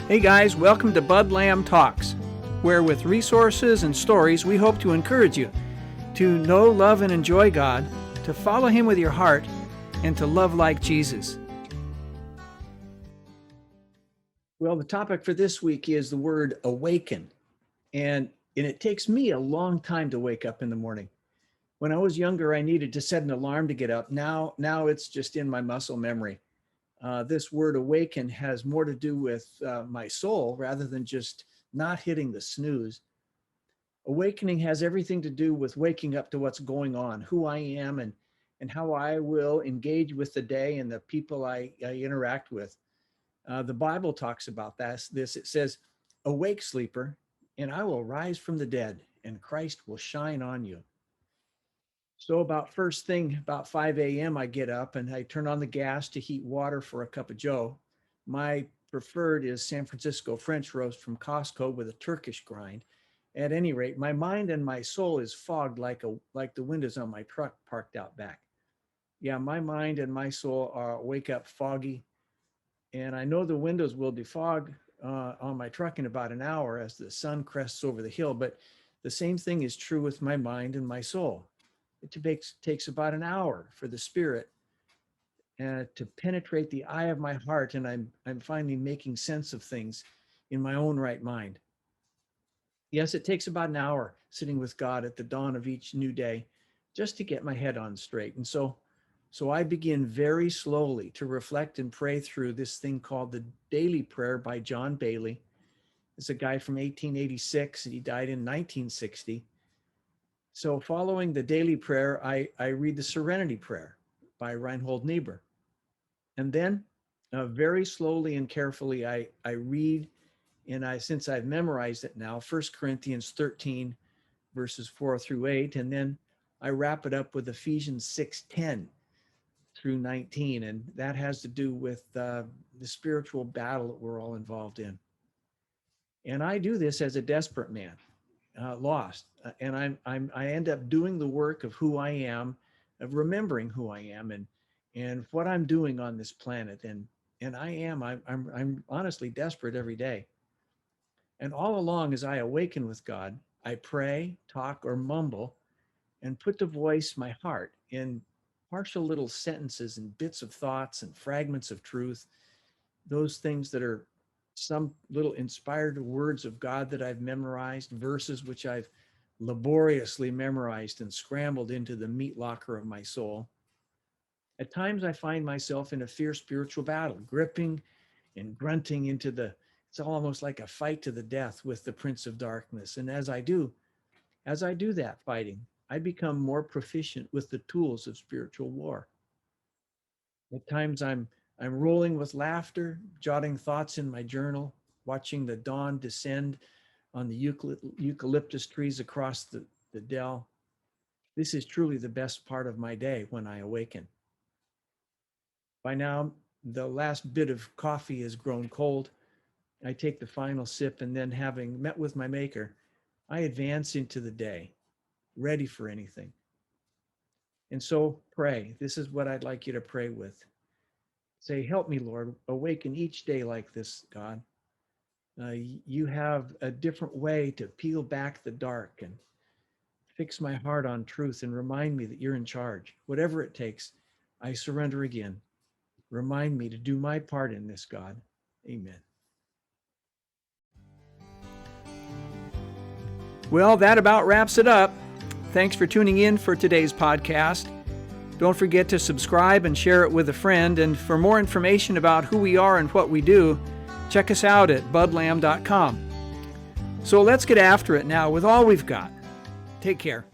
Hey guys, welcome to Bud Lamb Talks, where with resources and stories we hope to encourage you to know, love, and enjoy God, to follow Him with your heart, and to love like Jesus. Well, the topic for this week is the word awaken, and it takes me a long time to wake up in the morning. When I was younger, I needed to set an alarm to get up. Now it's just in my muscle memory. This word awaken has more to do with my soul rather than just not hitting the snooze. Awakening has everything to do with waking up to what's going on, who I am, and how I will engage with the day and the people I interact with. The Bible talks about this. It says, "Awake, sleeper, and I will rise from the dead, and Christ will shine on you." So about first thing, about 5 a.m., I get up and I turn on the gas to heat water for a cup of joe. My preferred is San Francisco French roast from Costco with a Turkish grind. At any rate, my mind and my soul is fogged like the windows on my truck parked out back. Yeah, my mind and my soul wake up foggy. And I know the windows will defog on my truck in about an hour as the sun crests over the hill. But the same thing is true with my mind and my soul. It takes about an hour for the Spirit to penetrate the eye of my heart, and I'm finally making sense of things in my own right mind. Yes, it takes about an hour sitting with God at the dawn of each new day just to get my head on straight. And so I begin very slowly to reflect and pray through this thing called the Daily Prayer by John Bailey. It's a guy from 1886, and he died in 1960. So following the daily prayer, I read the Serenity Prayer by Reinhold Niebuhr. And then very slowly and carefully, I read, and since I've memorized it now, 1 Corinthians 13, verses 4 through 8. And then I wrap it up with Ephesians 6:10 through 19. And that has to do with the spiritual battle that we're all involved in. And I do this as a desperate man. Lost, and I end up doing the work of who I am, of remembering who I am, and what I'm doing on this planet, and I'm honestly desperate every day. And all along, as I awaken with God, I pray, talk, or mumble, and put to voice my heart in partial little sentences and bits of thoughts and fragments of truth, those things that are some little inspired words of God that I've memorized, verses which I've laboriously memorized and scrambled into the meat locker of my soul. At times I find myself in a fierce spiritual battle, gripping and grunting it's almost like a fight to the death with the Prince of Darkness. And as I do that fighting, I become more proficient with the tools of spiritual war. At times I'm rolling with laughter, jotting thoughts in my journal, watching the dawn descend on the eucalyptus trees across the dell. This is truly the best part of my day when I awaken. By now, the last bit of coffee has grown cold. I take the final sip, and then, having met with my Maker, I advance into the day, ready for anything. And so pray. This is what I'd like you to pray with. Say, "Help me, Lord, awaken each day like this, God. You have a different way to peel back the dark and fix my heart on truth and remind me that you're in charge. Whatever it takes, I surrender again. Remind me to do my part in this, God. Amen." Well, that about wraps it up. Thanks for tuning in for today's podcast. Don't forget to subscribe and share it with a friend. And for more information about who we are and what we do, check us out at budlamb.com. So let's get after it now with all we've got. Take care.